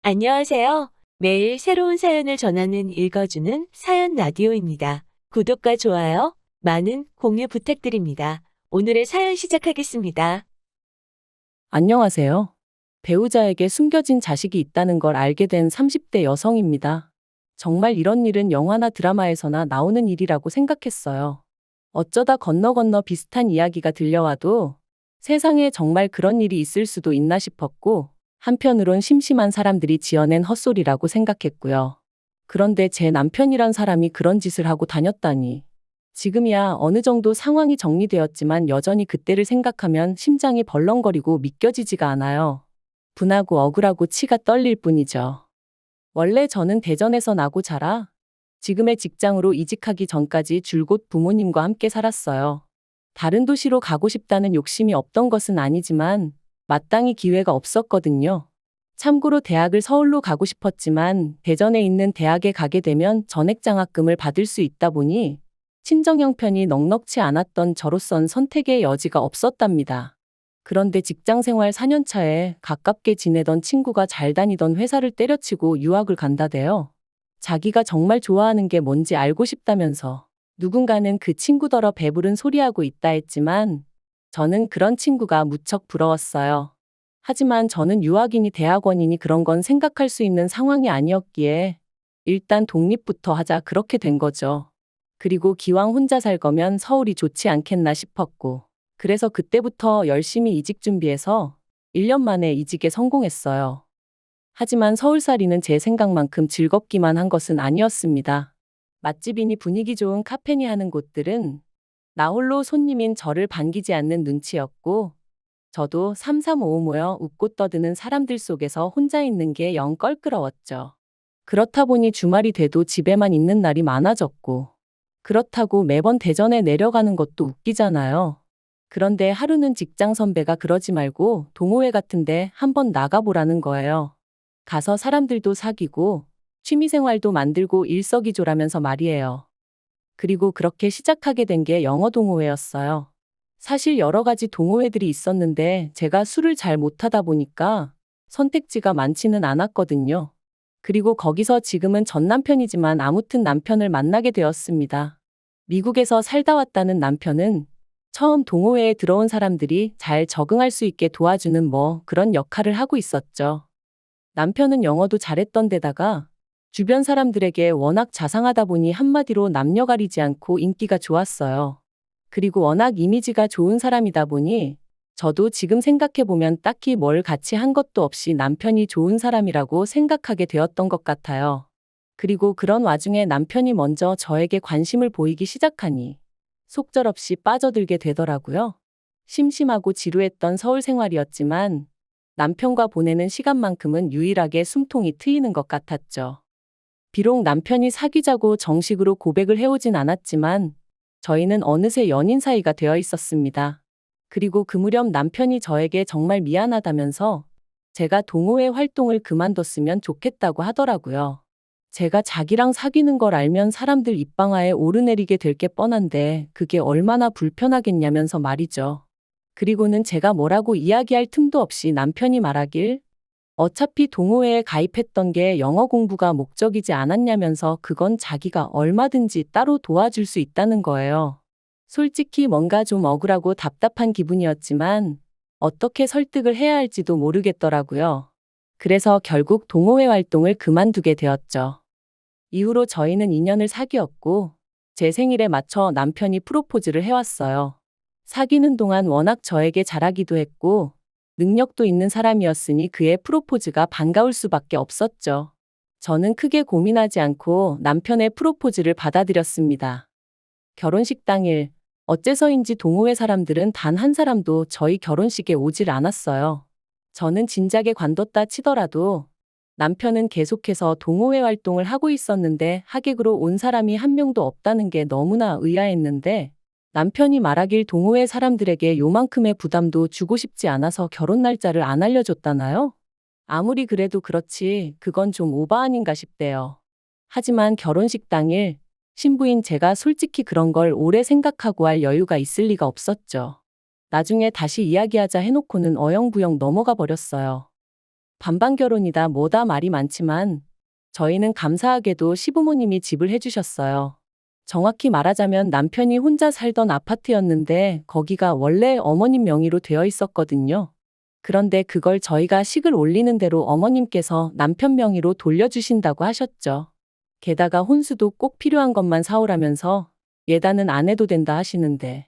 안녕하세요. 매일 새로운 사연을 전하는 읽어주는 사연 라디오입니다. 구독과 좋아요, 많은 공유 부탁드립니다. 오늘의 사연 시작하겠습니다. 안녕하세요. 배우자에게 숨겨진 자식이 있다는 걸 알게 된 30대 여성입니다. 정말 이런 일은 영화나 드라마에서나 나오는 일이라고 생각했어요. 어쩌다 건너 비슷한 이야기가 들려와도 세상에 정말 그런 일이 있을 수도 있나 싶었고, 한편으론 심심한 사람들이 지어낸 헛소리라고 생각했고요. 그런데 제 남편이란 사람이 그런 짓을 하고 다녔다니. 지금이야 어느 정도 상황이 정리되었지만 여전히 그때를 생각하면 심장이 벌렁거리고 믿겨지지가 않아요. 분하고 억울하고 치가 떨릴 뿐이죠. 원래 저는 대전에서 나고 자라 지금의 직장으로 이직하기 전까지 줄곧 부모님과 함께 살았어요. 다른 도시로 가고 싶다는 욕심이 없던 것은 아니지만 마땅히 기회가 없었거든요. 참고로 대학을 서울로 가고 싶었지만 대전에 있는 대학에 가게 되면 전액장학금을 받을 수 있다 보니 친정 형편이 넉넉치 않았던 저로선 선택의 여지가 없었답니다. 그런데 직장 생활 4년 차에 가깝게 지내던 친구가 잘 다니던 회사를 때려치고 유학을 간다대요. 자기가 정말 좋아하는 게 뭔지 알고 싶다면서 누군가는 그 친구더러 배부른 소리하고 있다 했지만 저는 그런 친구가 무척 부러웠어요. 하지만 저는 유학이니 대학원이니 그런 건 생각할 수 있는 상황이 아니었기에 일단 독립부터 하자 그렇게 된 거죠. 그리고 기왕 혼자 살 거면 서울이 좋지 않겠나 싶었고, 그래서 그때부터 열심히 이직 준비해서 1년 만에 이직에 성공했어요. 하지만 서울살이는 제 생각만큼 즐겁기만 한 것은 아니었습니다. 맛집이니 분위기 좋은 카페니 하는 곳들은 나 홀로 손님인 저를 반기지 않는 눈치였고, 저도 삼삼오오 모여 웃고 떠드는 사람들 속에서 혼자 있는 게 영 껄끄러웠죠. 그렇다 보니 주말이 돼도 집에만 있는 날이 많아졌고, 그렇다고 매번 대전에 내려가는 것도 웃기잖아요. 그런데 하루는 직장 선배가 그러지 말고 동호회 같은데 한번 나가보라는 거예요. 가서 사람들도 사귀고 취미생활도 만들고 일석이조라면서 말이에요. 그리고 그렇게 시작하게 된 게 영어 동호회였어요. 사실 여러 가지 동호회들이 있었는데 제가 술을 잘 못하다 보니까 선택지가 많지는 않았거든요. 그리고 거기서 지금은 전 남편이지만 아무튼 남편을 만나게 되었습니다. 미국에서 살다 왔다는 남편은 처음 동호회에 들어온 사람들이 잘 적응할 수 있게 도와주는 그런 역할을 하고 있었죠. 남편은 영어도 잘했던 데다가 주변 사람들에게 워낙 자상하다 보니 한마디로 남녀 가리지 않고 인기가 좋았어요. 그리고 워낙 이미지가 좋은 사람이다 보니 저도 지금 생각해보면 딱히 뭘 같이 한 것도 없이 남편이 좋은 사람이라고 생각하게 되었던 것 같아요. 그리고 그런 와중에 남편이 먼저 저에게 관심을 보이기 시작하니 속절없이 빠져들게 되더라고요. 심심하고 지루했던 서울 생활이었지만 남편과 보내는 시간만큼은 유일하게 숨통이 트이는 것 같았죠. 비록 남편이 사귀자고 정식으로 고백을 해오진 않았지만 저희는 어느새 연인 사이가 되어 있었습니다. 그리고 그 무렵 남편이 저에게 정말 미안하다면서 제가 동호회 활동을 그만뒀으면 좋겠다고 하더라고요. 제가 자기랑 사귀는 걸 알면 사람들 입방아에 오르내리게 될 게 뻔한데 그게 얼마나 불편하겠냐면서 말이죠. 그리고는 제가 뭐라고 이야기할 틈도 없이 남편이 말하길 어차피 동호회에 가입했던 게 영어 공부가 목적이지 않았냐면서 그건 자기가 얼마든지 따로 도와줄 수 있다는 거예요. 솔직히 뭔가 좀 억울하고 답답한 기분이었지만 어떻게 설득을 해야 할지도 모르겠더라고요. 그래서 결국 동호회 활동을 그만두게 되었죠. 이후로 저희는 2년을 사귀었고 제 생일에 맞춰 남편이 프로포즈를 해왔어요. 사귀는 동안 워낙 저에게 잘하기도 했고 능력도 있는 사람이었으니 그의 프로포즈가 반가울 수밖에 없었죠. 저는 크게 고민하지 않고 남편의 프로포즈를 받아들였습니다. 결혼식 당일 어째서인지 동호회 사람들은 단 한 사람도 저희 결혼식에 오질 않았어요. 저는 진작에 관뒀다 치더라도 남편은 계속해서 동호회 활동을 하고 있었는데 하객으로 온 사람이 한 명도 없다는 게 너무나 의아했는데 남편이 말하길 동호회 사람들에게 요만큼의 부담도 주고 싶지 않아서 결혼 날짜를 안 알려줬다나요? 아무리 그래도 그렇지 그건 좀 오바 아닌가 싶대요. 하지만 결혼식 당일 신부인 제가 솔직히 그런 걸 오래 생각하고 할 여유가 있을 리가 없었죠. 나중에 다시 이야기하자 해놓고는 어영부영 넘어가 버렸어요. 반반 결혼이다 뭐다 말이 많지만 저희는 감사하게도 시부모님이 집을 해주셨어요. 정확히 말하자면 남편이 혼자 살던 아파트였는데 거기가 원래 어머님 명의로 되어 있었거든요. 그런데 그걸 저희가 식을 올리는 대로 어머님께서 남편 명의로 돌려주신다고 하셨죠. 게다가 혼수도 꼭 필요한 것만 사오라면서 예단은 안 해도 된다 하시는데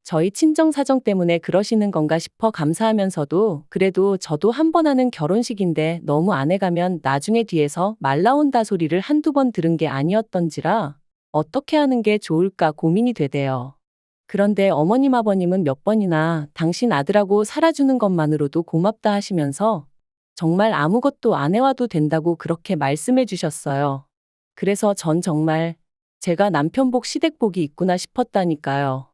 저희 친정 사정 때문에 그러시는 건가 싶어 감사하면서도 그래도 저도 한 번 하는 결혼식인데 너무 안 해가면 나중에 뒤에서 말 나온다 소리를 한두 번 들은 게 아니었던지라 어떻게 하는 게 좋을까 고민이 되대요. 그런데 어머님 아버님은 몇 번이나 당신 아들하고 살아주는 것만으로도 고맙다 하시면서 정말 아무것도 안 해와도 된다고 그렇게 말씀해 주셨어요. 그래서 전 정말 제가 남편복 시댁복이 있구나 싶었다니까요.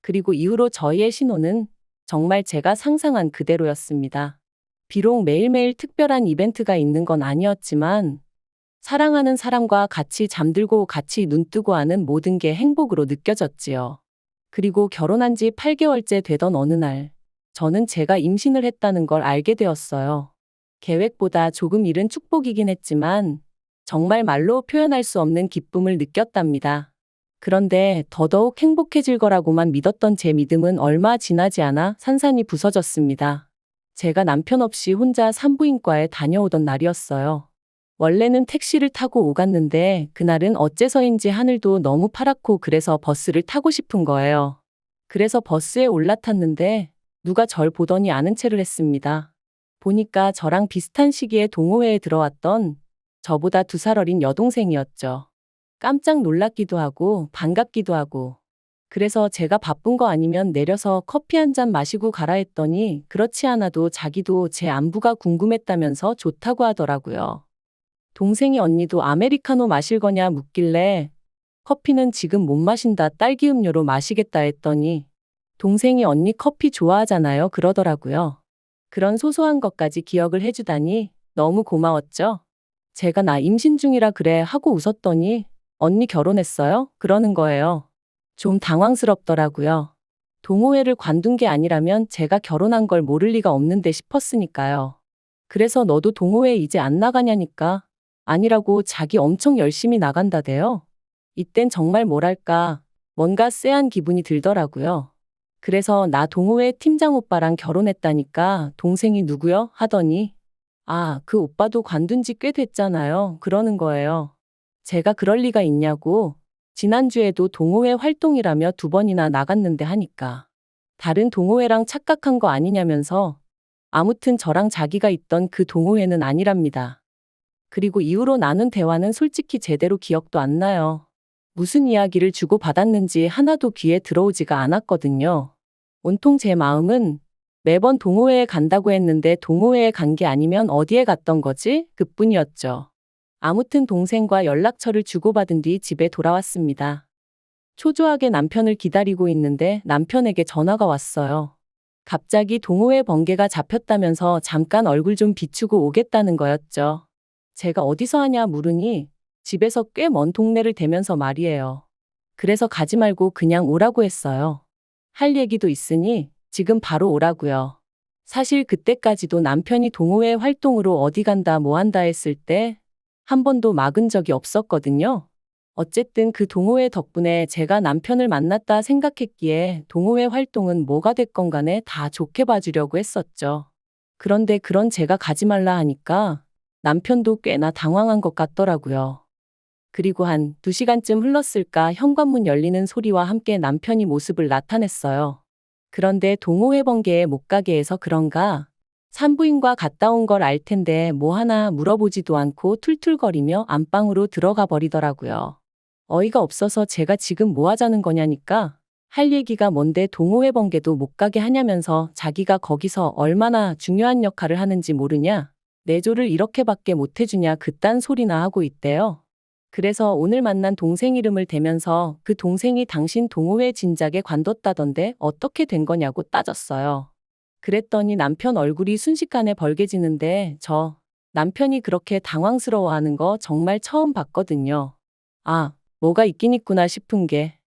그리고 이후로 저희의 신혼은 정말 제가 상상한 그대로였습니다. 비록 매일매일 특별한 이벤트가 있는 건 아니었지만 사랑하는 사람과 같이 잠들고 같이 눈뜨고 하는 모든 게 행복으로 느껴졌지요. 그리고 결혼한 지 8개월째 되던 어느 날 저는 제가 임신을 했다는 걸 알게 되었어요. 계획보다 조금 이른 축복이긴 했지만 정말 말로 표현할 수 없는 기쁨을 느꼈답니다. 그런데 더더욱 행복해질 거라고만 믿었던 제 믿음은 얼마 지나지 않아 산산이 부서졌습니다. 제가 남편 없이 혼자 산부인과에 다녀오던 날이었어요. 원래는 택시를 타고 오갔는데 그날은 어째서인지 하늘도 너무 파랗고 그래서 버스를 타고 싶은 거예요. 그래서 버스에 올라탔는데 누가 절 보더니 아는 체를 했습니다. 보니까 저랑 비슷한 시기에 동호회에 들어왔던 저보다 2살 어린 여동생이었죠. 깜짝 놀랐기도 하고 반갑기도 하고 그래서 제가 바쁜 거 아니면 내려서 커피 한 잔 마시고 가라 했더니 그렇지 않아도 자기도 제 안부가 궁금했다면서 좋다고 하더라고요. 동생이 언니도 아메리카노 마실 거냐 묻길래 커피는 지금 못 마신다 딸기 음료로 마시겠다 했더니 동생이 언니 커피 좋아하잖아요 그러더라고요. 그런 소소한 것까지 기억을 해주다니 너무 고마웠죠. 제가 나 임신 중이라 그래 하고 웃었더니 언니 결혼했어요? 그러는 거예요. 좀 당황스럽더라고요. 동호회를 관둔 게 아니라면 제가 결혼한 걸 모를 리가 없는데 싶었으니까요. 그래서 너도 동호회 이제 안 나가냐니까 아니라고 자기 엄청 열심히 나간다대요. 이땐 정말 뭐랄까 뭔가 쎄한 기분이 들더라고요. 그래서 나 동호회 팀장 오빠랑 결혼했다니까 동생이 누구요? 하더니 아, 그 오빠도 관둔 지 꽤 됐잖아요. 그러는 거예요. 제가 그럴 리가 있냐고 지난주에도 동호회 활동이라며 2번이나 나갔는데 하니까 다른 동호회랑 착각한 거 아니냐면서 아무튼 저랑 자기가 있던 그 동호회는 아니랍니다. 그리고 이후로 나눈 대화는 솔직히 제대로 기억도 안 나요. 무슨 이야기를 주고받았는지 하나도 귀에 들어오지가 않았거든요. 온통 제 마음은 매번 동호회에 간다고 했는데 동호회에 간 게 아니면 어디에 갔던 거지? 그뿐이었죠. 아무튼 동생과 연락처를 주고받은 뒤 집에 돌아왔습니다. 초조하게 남편을 기다리고 있는데 남편에게 전화가 왔어요. 갑자기 동호회 번개가 잡혔다면서 잠깐 얼굴 좀 비추고 오겠다는 거였죠. 제가 어디서 하냐 물으니 집에서 꽤 먼 동네를 대면서 말이에요. 그래서 가지 말고 그냥 오라고 했어요. 할 얘기도 있으니 지금 바로 오라고요. 사실 그때까지도 남편이 동호회 활동으로 어디 간다 뭐 한다 했을 때 한 번도 막은 적이 없었거든요. 어쨌든 그 동호회 덕분에 제가 남편을 만났다 생각했기에 동호회 활동은 뭐가 됐건 간에 다 좋게 봐주려고 했었죠. 그런데 그런 제가 가지 말라 하니까 남편도 꽤나 당황한 것 같더라고요. 그리고 한 2시간쯤 흘렀을까 현관문 열리는 소리와 함께 남편이 모습을 나타냈어요. 그런데 동호회 번개에 못 가게 해서 그런가 산부인과 갔다 온 걸 알 텐데 뭐 하나 물어보지도 않고 툴툴거리며 안방으로 들어가 버리더라고요. 어이가 없어서 제가 지금 뭐 하자는 거냐니까 할 얘기가 뭔데 동호회 번개도 못 가게 하냐면서 자기가 거기서 얼마나 중요한 역할을 하는지 모르냐 내조를 이렇게밖에 못 해주냐 그딴 소리나 하고 있대요. 그래서 오늘 만난 동생 이름을 대면서 그 동생이 당신 동호회 진작에 관뒀다던데 어떻게 된 거냐고 따졌어요. 그랬더니 남편 얼굴이 순식간에 벌개지는데 남편이 그렇게 당황스러워하는 거 정말 처음 봤거든요. 아, 뭐가 있긴 있구나 싶은 게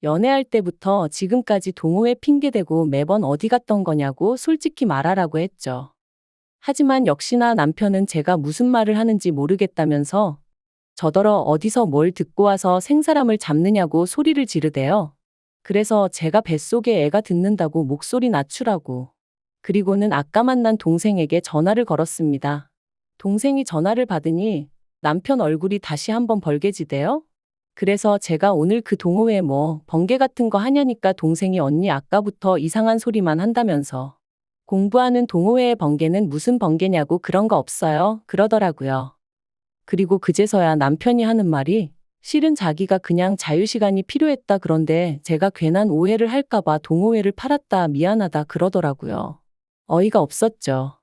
연애할 때부터 지금까지 동호회 핑계대고 매번 어디 갔던 거냐고 솔직히 말하라고 했죠. 하지만 역시나 남편은 제가 무슨 말을 하는지 모르겠다면서 저더러 어디서 뭘 듣고 와서 생사람을 잡느냐고 소리를 지르대요. 그래서 제가 뱃속에 애가 듣는다고 목소리 낮추라고. 그리고는 아까 만난 동생에게 전화를 걸었습니다. 동생이 전화를 받으니 남편 얼굴이 다시 한번 벌개지대요. 그래서 제가 오늘 그 동호회 뭐 번개 같은 거 하냐니까 동생이 언니 아까부터 이상한 소리만 한다면서 공부하는 동호회의 번개는 무슨 번개냐고 그런 거 없어요 그러더라고요. 그리고 그제서야 남편이 하는 말이 실은 자기가 그냥 자유시간이 필요했다 그런데 제가 괜한 오해를 할까봐 동호회를 팔았다 미안하다 그러더라고요. 어이가 없었죠.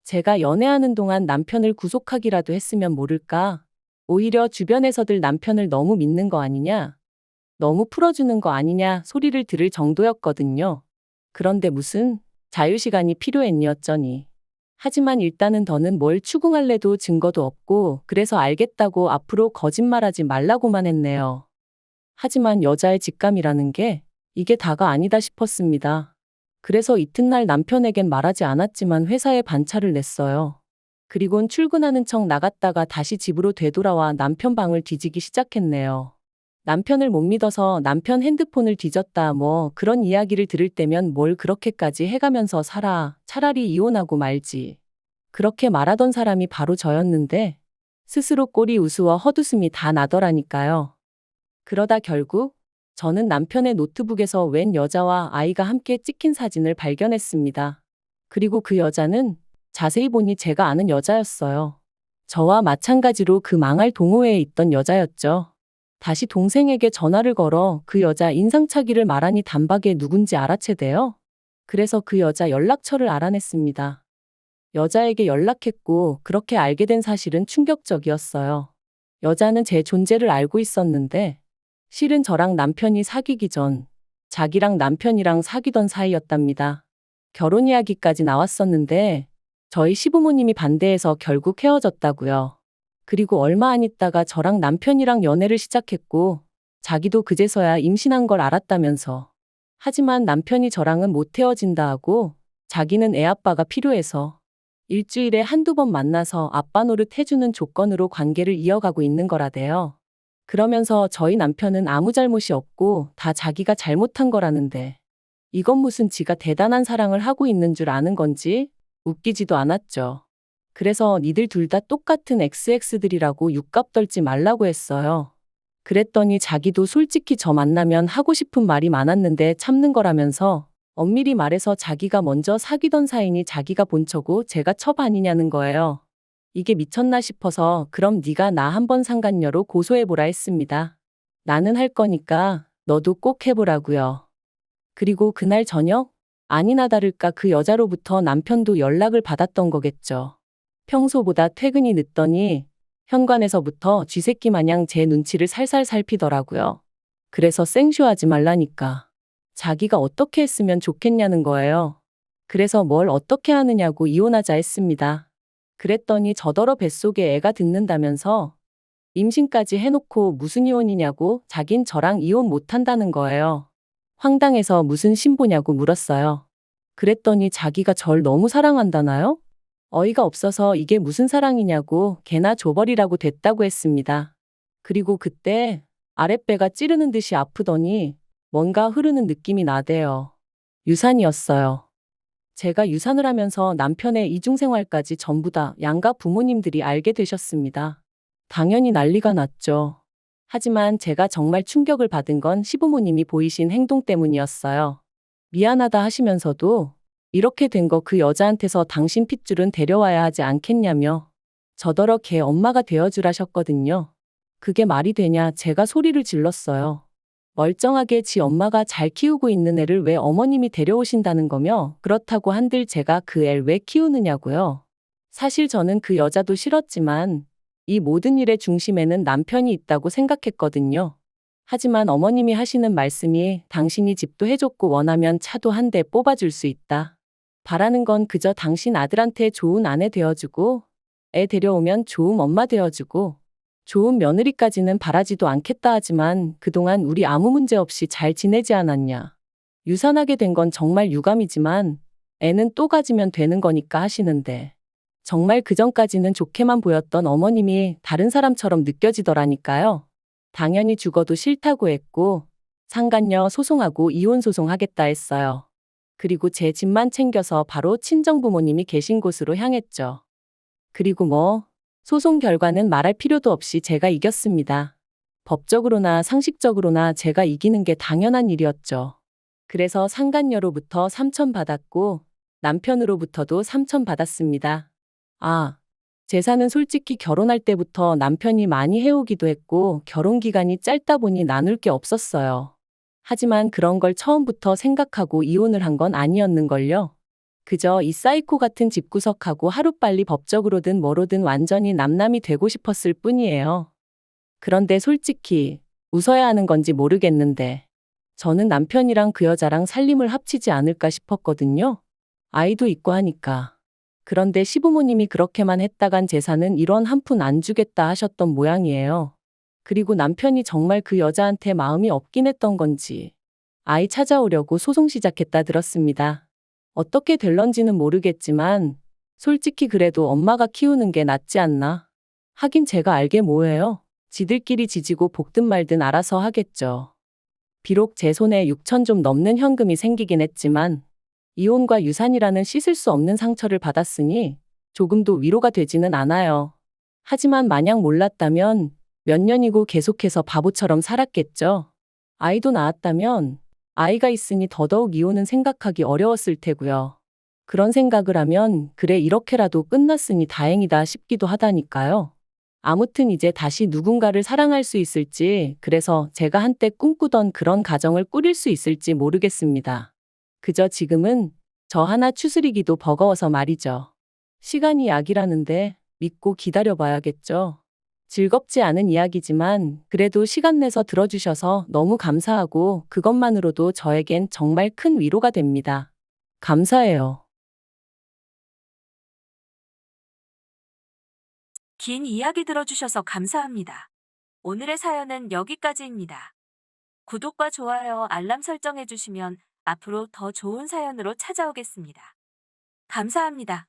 제가 연애하는 동안 남편을 구속하기라도 했으면 모를까? 오히려 주변에서들 남편을 너무 믿는 거 아니냐? 너무 풀어주는 거 아니냐 소리를 들을 정도였거든요. 그런데 무슨 자유시간이 필요했니 어쩌니. 하지만 일단은 더는 뭘 추궁할래도 증거도 없고 그래서 알겠다고 앞으로 거짓말하지 말라고만 했네요. 하지만 여자의 직감이라는 게 이게 다가 아니다 싶었습니다. 그래서 이튿날 남편에겐 말하지 않았지만 회사에 반차를 냈어요. 그리곤 출근하는 척 나갔다가 다시 집으로 되돌아와 남편 방을 뒤지기 시작했네요. 남편을 못 믿어서 남편 핸드폰을 뒤졌다 뭐 그런 이야기를 들을 때면 뭘 그렇게까지 해가면서 살아. 차라리 이혼하고 말지. 그렇게 말하던 사람이 바로 저였는데 스스로 꼴이 우스워 헛웃음이 다 나더라니까요. 그러다 결국 저는 남편의 노트북에서 웬 여자와 아이가 함께 찍힌 사진을 발견했습니다. 그리고 그 여자는 자세히 보니 제가 아는 여자였어요. 저와 마찬가지로 그 망할 동호회에 있던 여자였죠. 다시 동생에게 전화를 걸어 그 여자 인상착의를 말하니 단박에 누군지 알아채대요. 그래서 그 여자 연락처를 알아냈습니다. 여자에게 연락했고 그렇게 알게 된 사실은 충격적이었어요. 여자는 제 존재를 알고 있었는데 실은 저랑 남편이 사귀기 전 자기랑 남편이랑 사귀던 사이였답니다. 결혼 이야기까지 나왔었는데 저희 시부모님이 반대해서 결국 헤어졌다고요. 그리고 얼마 안 있다가 저랑 남편이랑 연애를 시작했고 자기도 그제서야 임신한 걸 알았다면서. 하지만 남편이 저랑은 못 헤어진다 하고 자기는 애 아빠가 필요해서 일주일에 한두 번 만나서 아빠 노릇 해주는 조건으로 관계를 이어가고 있는 거라대요. 그러면서 저희 남편은 아무 잘못이 없고 다 자기가 잘못한 거라는데 이건 무슨 지가 대단한 사랑을 하고 있는 줄 아는 건지 웃기지도 않았죠. 그래서 니들 둘 다 똑같은 XX들이라고 육갑 떨지 말라고 했어요. 그랬더니 자기도 솔직히 저 만나면 하고 싶은 말이 많았는데 참는 거라면서 엄밀히 말해서 자기가 먼저 사귀던 사이니 자기가 본처고 제가 첩 아니냐는 거예요. 이게 미쳤나 싶어서 그럼 네가 나 한번 상간녀로 고소해보라 했습니다. 나는 할 거니까 너도 꼭 해보라고요. 그리고 그날 저녁 아니나 다를까 그 여자로부터 남편도 연락을 받았던 거겠죠. 평소보다 퇴근이 늦더니 현관에서부터 쥐새끼 마냥 제 눈치를 살살 살피더라고요. 그래서 생쇼하지 말라니까. 자기가 어떻게 했으면 좋겠냐는 거예요. 그래서 뭘 어떻게 하느냐고 이혼하자 했습니다. 그랬더니 저더러 뱃속에 애가 듣는다면서 임신까지 해놓고 무슨 이혼이냐고 자긴 저랑 이혼 못한다는 거예요. 황당해서 무슨 신보냐고 물었어요. 그랬더니 자기가 절 너무 사랑한다나요? 어이가 없어서 이게 무슨 사랑이냐고 개나 줘버리라고 됐다고 했습니다. 그리고 그때 아랫배가 찌르는 듯이 아프더니 뭔가 흐르는 느낌이 나대요. 유산이었어요. 제가 유산을 하면서 남편의 이중생활까지 전부 다 양가 부모님들이 알게 되셨습니다. 당연히 난리가 났죠. 하지만 제가 정말 충격을 받은 건 시부모님이 보이신 행동 때문이었어요. 미안하다 하시면서도 이렇게 된 거 그 여자한테서 당신 핏줄은 데려와야 하지 않겠냐며 저더러 걔 엄마가 되어주라셨거든요. 그게 말이 되냐 제가 소리를 질렀어요. 멀쩡하게 지 엄마가 잘 키우고 있는 애를 왜 어머님이 데려오신다는 거며 그렇다고 한들 제가 그 애를 왜 키우느냐고요. 사실 저는 그 여자도 싫었지만 이 모든 일의 중심에는 남편이 있다고 생각했거든요. 하지만 어머님이 하시는 말씀이 당신이 집도 해줬고 원하면 차도 한 대 뽑아줄 수 있다. 바라는 건 그저 당신 아들한테 좋은 아내 되어주고 애 데려오면 좋은 엄마 되어주고 좋은 며느리까지는 바라지도 않겠다 하지만 그동안 우리 아무 문제 없이 잘 지내지 않았냐. 유산하게 된 건 정말 유감이지만 애는 또 가지면 되는 거니까 하시는데 정말 그전까지는 좋게만 보였던 어머님이 다른 사람처럼 느껴지더라니까요. 당연히 죽어도 싫다고 했고, 상간녀 소송하고 이혼 소송하겠다 했어요. 그리고 제 집만 챙겨서 바로 친정부모님이 계신 곳으로 향했죠. 그리고 소송 결과는 말할 필요도 없이 제가 이겼습니다. 법적으로나 상식적으로나 제가 이기는 게 당연한 일이었죠. 그래서 상간녀로부터 3천 받았고, 남편으로부터도 3천 받았습니다. 재산은 솔직히 결혼할 때부터 남편이 많이 해오기도 했고 결혼 기간이 짧다 보니 나눌 게 없었어요. 하지만 그런 걸 처음부터 생각하고 이혼을 한 건 아니었는걸요. 그저 이 사이코 같은 집구석하고 하루빨리 법적으로든 뭐로든 완전히 남남이 되고 싶었을 뿐이에요. 그런데 솔직히 웃어야 하는 건지 모르겠는데 저는 남편이랑 그 여자랑 살림을 합치지 않을까 싶었거든요. 아이도 있고 하니까. 그런데 시부모님이 그렇게만 했다간 재산은 1원 한 푼 안 주겠다 하셨던 모양이에요. 그리고 남편이 정말 그 여자한테 마음이 없긴 했던 건지 아이 찾아오려고 소송 시작했다 들었습니다. 어떻게 될런지는 모르겠지만 솔직히 그래도 엄마가 키우는 게 낫지 않나? 하긴 제가 알게 뭐예요. 지들끼리 지지고 볶든 말든 알아서 하겠죠. 비록 제 손에 6천 좀 넘는 현금이 생기긴 했지만 이혼과 유산이라는 씻을 수 없는 상처를 받았으니 조금도 위로가 되지는 않아요. 하지만 만약 몰랐다면 몇 년이고 계속해서 바보처럼 살았겠죠. 아이도 낳았다면 아이가 있으니 더더욱 이혼은 생각하기 어려웠을 테고요. 그런 생각을 하면 그래 이렇게라도 끝났으니 다행이다 싶기도 하다니까요. 아무튼 이제 다시 누군가를 사랑할 수 있을지, 그래서 제가 한때 꿈꾸던 그런 가정을 꾸릴 수 있을지 모르겠습니다. 그저 지금은 저 하나 추스리기도 버거워서 말이죠. 시간이 약이라는데 믿고 기다려봐야겠죠. 즐겁지 않은 이야기지만 그래도 시간 내서 들어주셔서 너무 감사하고 그것만으로도 저에겐 정말 큰 위로가 됩니다. 감사해요. 긴 이야기 들어주셔서 감사합니다. 오늘의 사연은 여기까지입니다. 구독과 좋아요, 알람 설정해주시면 앞으로 더 좋은 사연으로 찾아오겠습니다. 감사합니다.